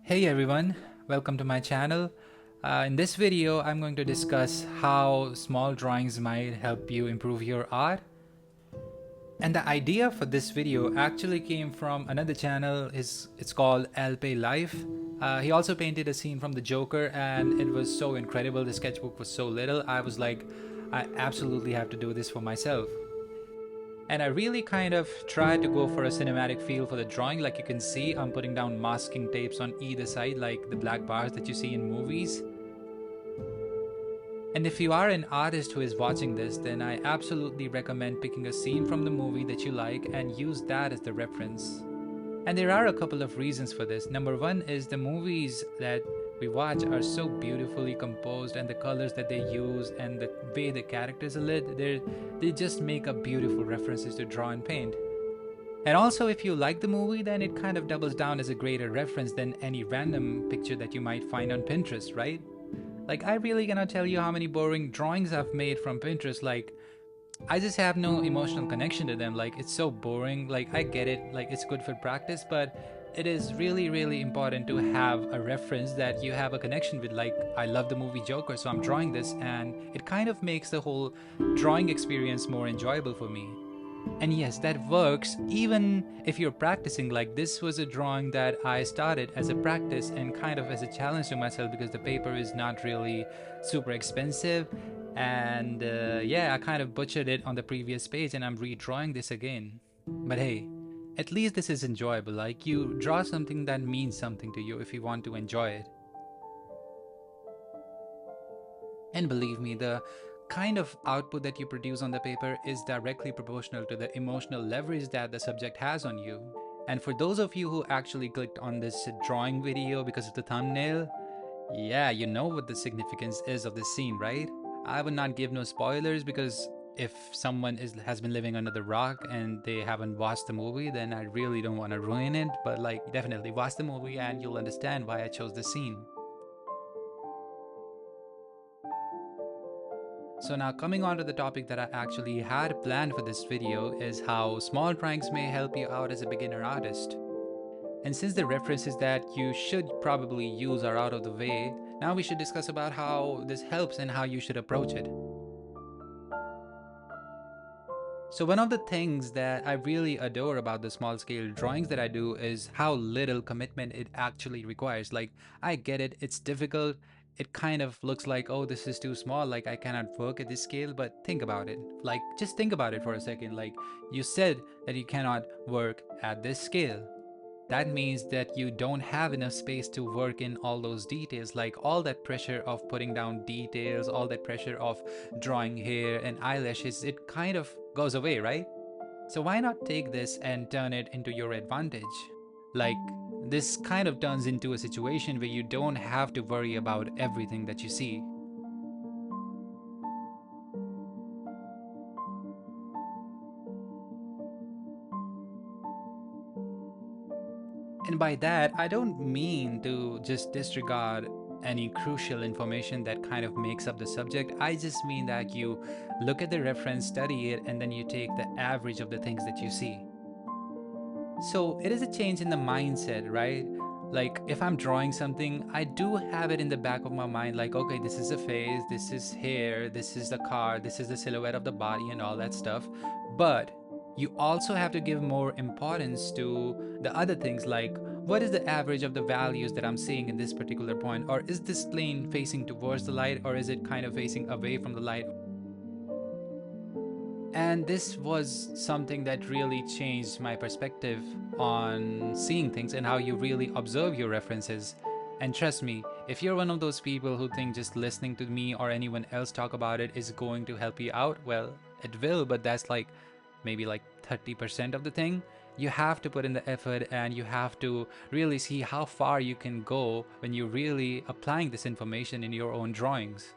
Hey everyone, welcome to my channel. In this video, I'm going to discuss how small drawings might help you improve your art. And the idea for this video actually came from another channel. It's called LP Life. He also painted a scene from the Joker, and it was so incredible. The sketchbook was so little. I was like, I absolutely have to do this for myself. And I really kind of tried to go for a cinematic feel for the drawing. Like you can see, I'm putting down masking tapes on either side, like the black bars that you see in movies. And if you are an artist who is watching this, then I absolutely recommend picking a scene from the movie that you like and use that as the reference. And there are a couple of reasons for this. Number one is the movies that we watch are so beautifully composed, and the colors that they use and the way the characters are lit, they just make up beautiful references to draw and paint. And also, if you like the movie, then it kind of doubles down as a greater reference than any random picture that you might find on Pinterest, right? Like, I really cannot tell you how many boring drawings I've made from Pinterest. Like, I just have no emotional connection to them. Like, it's so boring. Like, I get it, like it's good for practice, but it is really important to have a reference that you have a connection with. Like, I love the movie Joker, so I'm drawing this, and it kind of makes the whole drawing experience more enjoyable for me. And yes, that works even if you're practicing. Like, this was a drawing that I started as a practice and kind of as a challenge to myself, because the paper is not really super expensive. And yeah, I kind of butchered it on the previous page, and I'm redrawing this again. But hey, at least this is enjoyable. Like, you draw something that means something to you if you want to enjoy it. And believe me, the kind of output that you produce on the paper is directly proportional to the emotional leverage that the subject has on you. And for those of you who actually clicked on this drawing video because of the thumbnail, yeah, you know what the significance is of this scene, right? I would not give no spoilers, because if someone has been living under the rock and they haven't watched the movie, then I really don't want to ruin it. But like, definitely watch the movie and you'll understand why I chose the scene. So now, coming on to the topic that I actually had planned for this video, is how small drawings may help you out as a beginner artist. And since the references that you should probably use are out of the way, now we should discuss about how this helps and how you should approach it. So one of the things that I really adore about the small scale drawings that I do is how little commitment it actually requires. Like, I get it, it's difficult. It kind of looks like, oh, this is too small, like I cannot work at this scale. But think about it. Like, just think about it for a second. Like, you said that you cannot work at this scale. That means that you don't have enough space to work in all those details. Like, all that pressure of putting down details, all that pressure of drawing hair and eyelashes, it kind of goes away, right? So why not take this and turn it into your advantage? Like, this kind of turns into a situation where you don't have to worry about everything that you see. And by that, I don't mean to just disregard any crucial information that kind of makes up the subject. I just mean that you look at the reference, study it, and then you take the average of the things that you see. So it is a change in the mindset, right? Like, if I'm drawing something, I do have it in the back of my mind, like, okay, this is a face, this is hair, this is the car, this is the silhouette of the body, and all that stuff. But you also have to give more importance to the other things, like, what is the average of the values that I'm seeing in this particular point? Or is this plane facing towards the light, or is it kind of facing away from the light? And this was something that really changed my perspective on seeing things and how you really observe your references. And trust me, if you're one of those people who think just listening to me or anyone else talk about it is going to help you out, well, it will, but that's like maybe like 30% of the thing. You have to put in the effort, and you have to really see how far you can go when you're really applying this information in your own drawings.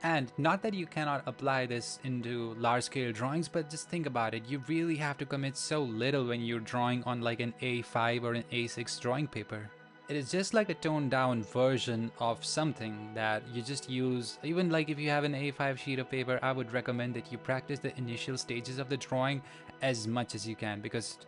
And not that you cannot apply this into large scale drawings, but just think about it. You really have to commit so little when you're drawing on like an A5 or an A6 drawing paper. It is just like a toned down version of something that you just use. Even like if you have an A5 sheet of paper, I would recommend that you practice the initial stages of the drawing as much as you can, because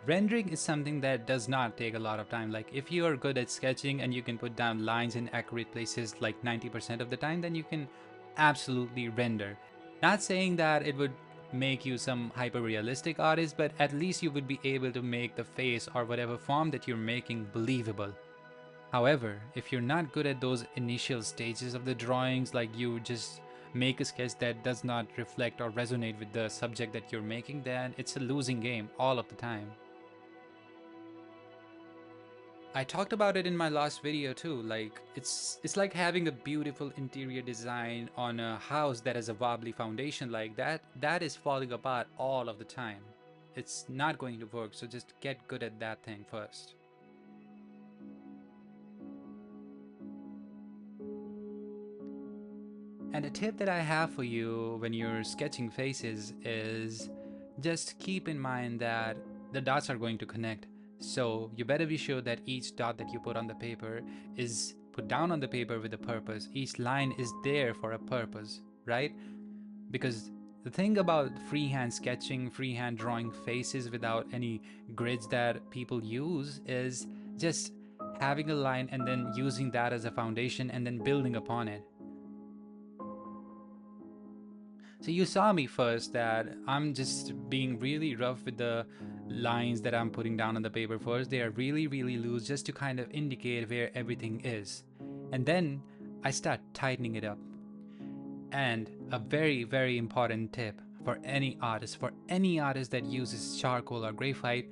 Rendering is something that does not take a lot of time. Like if you are good at sketching and you can put down lines in accurate places like 90% of the time, then you can absolutely render. Not saying that it would make you some hyper realistic artist, but at least you would be able to make the face or whatever form that you're making believable. However, if you're not good at those initial stages of the drawings, like you just make a sketch that does not reflect or resonate with the subject that you're making, then it's a losing game all of the time. I talked about it in my last video too. Like it's like having a beautiful interior design on a house that has a wobbly foundation like that is falling apart all of the time. It's not going to work, so just get good at that thing first. And a tip that I have for you when you're sketching faces is just keep in mind that the dots are going to connect. So you better be sure that each dot that you put on the paper is put down on the paper with a purpose. Each line is there for a purpose, right? Because the thing about freehand sketching, freehand drawing faces without any grids that people use is just having a line and then using that as a foundation and then building upon it. So you saw me first that I'm just being really rough with the lines that I'm putting down on the paper first. They are really, really loose just to kind of indicate where everything is. And then I start tightening it up. And a very, very important tip for any artist that uses charcoal or graphite,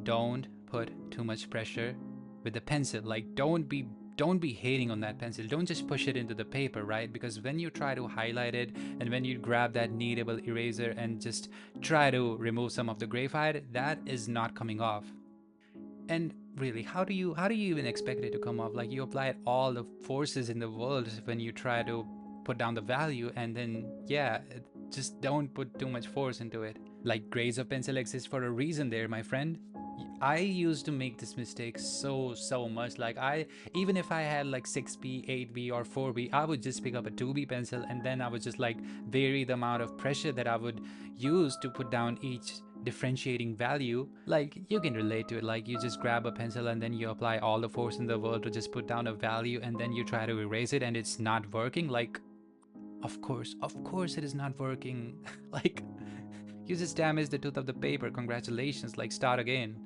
don't put too much pressure with the pencil. Like don't be hating on that pencil. Don't just push it into the paper, right? Because when you try to highlight it and when you grab that kneadable eraser and just try to remove some of the graphite, that is not coming off. And really, how do you even expect it to come off? Like you apply all the forces in the world when you try to put down the value, and then yeah, just don't put too much force into it. Like grades of pencil exist for a reason there, my friend. I used to make this mistake so much. Like I, even if I had like 6B, 8B or 4B, I would just pick up a 2B pencil and then I would just like vary the amount of pressure that I would use to put down each differentiating value. Like you can relate to it. Like you just grab a pencil and then you apply all the force in the world to just put down a value and then you try to erase it and it's not working. Like of course it is not working. Like you just damaged the tooth of the paper. Congratulations, like start again.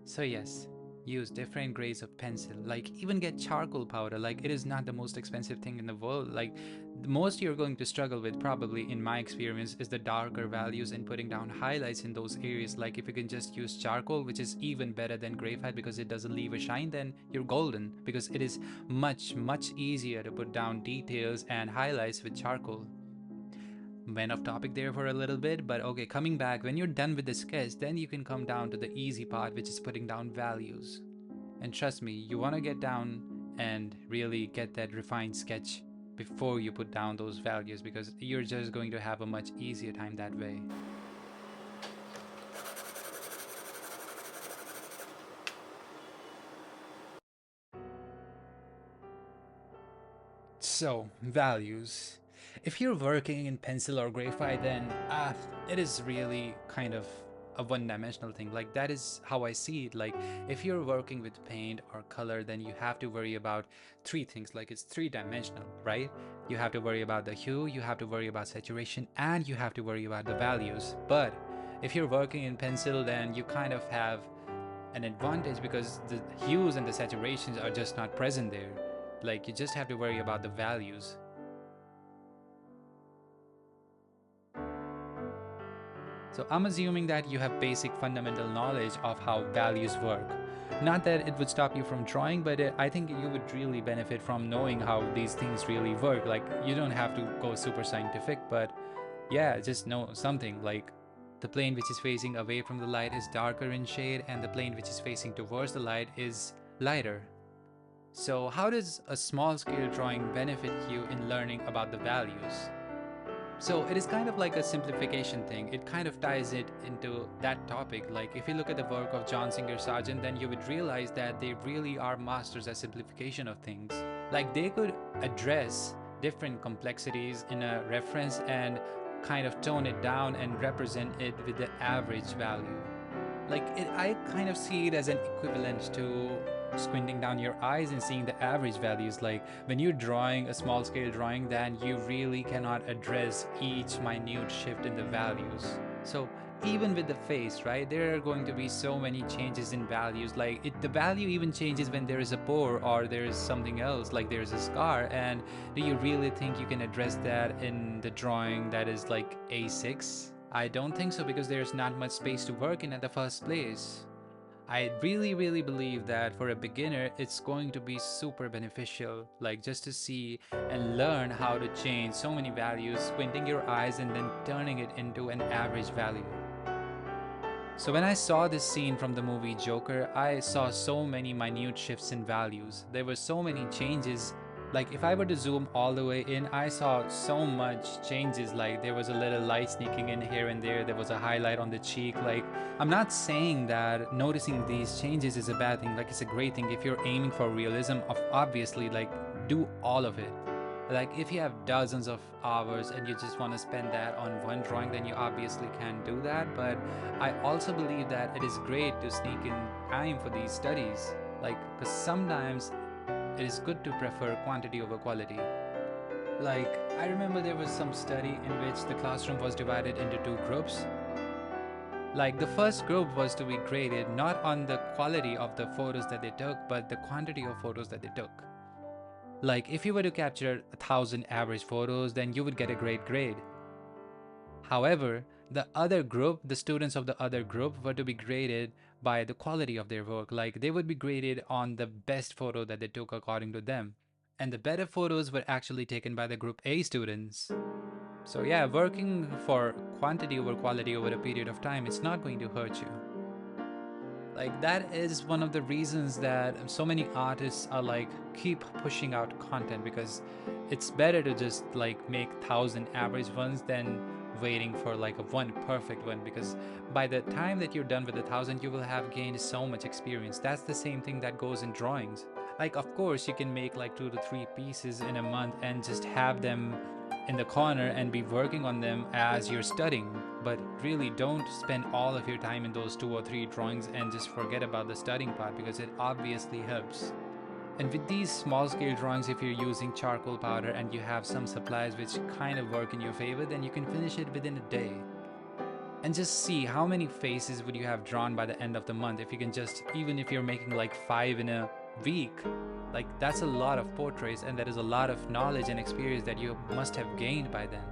So yes, use different grades of pencil. Like even get charcoal powder. Like it is not the most expensive thing in the world. Like the most you're going to struggle with, probably in my experience, is the darker values and putting down highlights in those areas. Like if you can just use charcoal, which is even better than graphite because it doesn't leave a shine, then you're golden, because it is much easier to put down details and highlights with charcoal. Went off topic there for a little bit, but okay, coming back, when you're done with the sketch, then you can come down to the easy part, which is putting down values. And trust me, you want to get down and really get that refined sketch before you put down those values, because you're just going to have a much easier time that way. So, values. If you're working in pencil or graphite, then it is really kind of a one-dimensional thing. Like that is how I see it. Like if you're working with paint or color, then you have to worry about three things. Like it's three-dimensional, right? You have to worry about the hue, you have to worry about saturation, and you have to worry about the values. But if you're working in pencil, then you kind of have an advantage because the hues and the saturations are just not present there. Like you just have to worry about the values. So I'm assuming that you have basic fundamental knowledge of how values work. Not that it would stop you from drawing, but I think you would really benefit from knowing how these things really work. Like you don't have to go super scientific, but yeah, just know something. Like the plane which is facing away from the light is darker in shade, and the plane which is facing towards the light is lighter. So how does a small scale drawing benefit you in learning about the values? So it is kind of like a simplification thing. It kind of ties it into that topic. Like if you look at the work of John Singer Sargent, then you would realize that they really are masters at simplification of things. Like they could address different complexities in a reference and kind of tone it down and represent it with the average value. I kind of see it as an equivalent to squinting down your eyes and seeing the average values. Like when you're drawing a small scale drawing, then you really cannot address each minute shift in the values. So even with the face, right, there are going to be so many changes in values. The value even changes when there is a pore or there is something else, like there's a scar. And do you really think you can address that in the drawing that is like A6? I don't think so, because there's not much space to work in at the first place. I really, really believe that for a beginner, it's going to be super beneficial, like just to see and learn how to change so many values, squinting your eyes and then turning it into an average value. So when I saw this scene from the movie Joker, I saw so many minute shifts in values. There were so many changes. Like if I were to zoom all the way in, I saw so much changes. Like there was a little light sneaking in here and there was a highlight on the cheek. Like I'm not saying that noticing these changes is a bad thing. Like it's a great thing if you're aiming for realism. Obviously, like do all of it. Like if you have dozens of hours and you just want to spend that on one drawing, then you obviously can do that. But I also believe that it is great to sneak in time for these studies, like because sometimes it is good to prefer quantity over quality. Like I remember there was some study in which the classroom was divided into two groups. Like the first group was to be graded not on the quality of the photos that they took, but the quantity of photos that they took. Like if you were to capture 1,000 average photos, then you would get a great grade. However, the other group, the students of the other group, were to be graded by the quality of their work. Like they would be graded on the best photo that they took according to them. And the better photos were actually taken by the group A students. So yeah, working for quantity over quality over a period of time, it's not going to hurt you. Like that is one of the reasons that so many artists are like keep pushing out content, because it's better to just like make 1,000 average ones than waiting for like a one perfect one, because by the time that you're done with 1,000 you will have gained so much experience. That's the same thing that goes in drawings. Like of course you can make like 2 to 3 pieces in a month and just have them in the corner and be working on them as you're studying, but really don't spend all of your time in those 2 or 3 drawings and just forget about the studying part, because it obviously helps. And with these small scale drawings, if you're using charcoal powder and you have some supplies which kind of work in your favor, then you can finish it within a day. And just see how many faces would you have drawn by the end of the month if you can just, even if you're making like 5 in a week, like that's a lot of portraits, and that is a lot of knowledge and experience that you must have gained by then.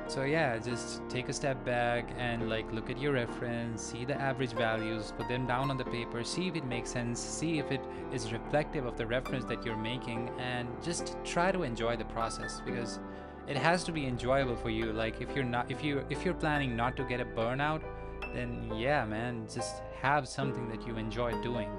So yeah, just take a step back and like look at your reference, see the average values, put them down on the paper, see if it makes sense, see if it is reflective of the reference that you're making, and just try to enjoy the process, because it has to be enjoyable for you. Like if you're planning not to get a burnout, then yeah man, just have something that you enjoy doing.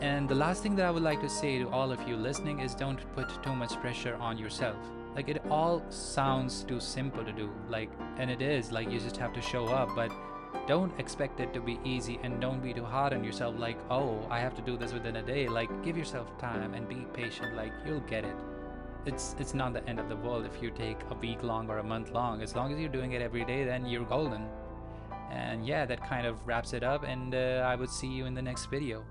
And the last thing that I would like to say to all of you listening is don't put too much pressure on yourself. Like it all sounds too simple to do, like, and it is, like you just have to show up, but don't expect it to be easy, and don't be too hard on yourself like, oh, I have to do this within a day. Like give yourself time and be patient, like you'll get it. It's not the end of the world if you take a week long or a month long. As long as you're doing it every day, then you're golden. And yeah, that kind of wraps it up, and I would see you in the next video.